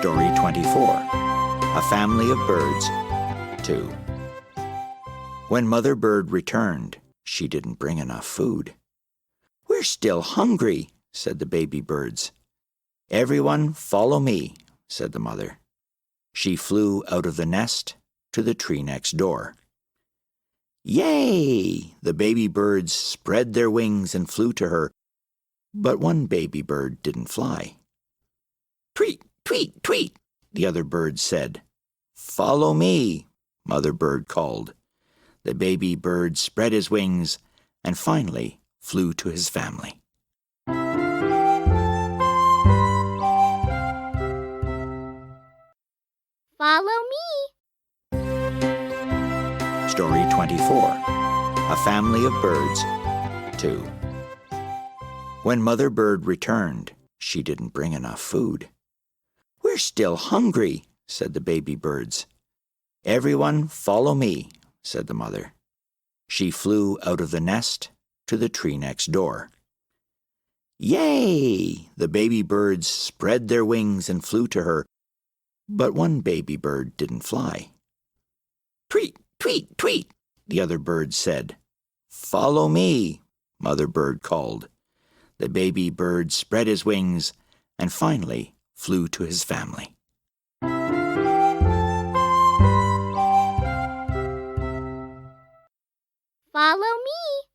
Story 24. A Family of Birds. 2. When Mother Bird returned, she didn't bring enough food. "We're still hungry," said the baby birds. "Everyone follow me," said the mother. She flew out of the nest to the tree next door. Yay! The baby birds spread their wings and flew to her, but one baby bird didn't fly. "Tweet, tweet, tweet," the other birds said. "Follow me," Mother Bird called. The baby bird spread his wings and finally flew to his family. Follow me. Story 24. A Family of Birds. 2. When Mother Bird returned, she didn't bring enough food. "We're still hungry," said the baby birds. "Everyone follow me," said the mother. She flew out of the nest to the tree next door. Yay! The baby birds spread their wings and flew to her, but one baby bird didn't fly. "Tweet, tweet, tweet," the other birds said. "Follow me," Mother Bird called. The baby bird spread his wings and finally flew to his family. Follow me.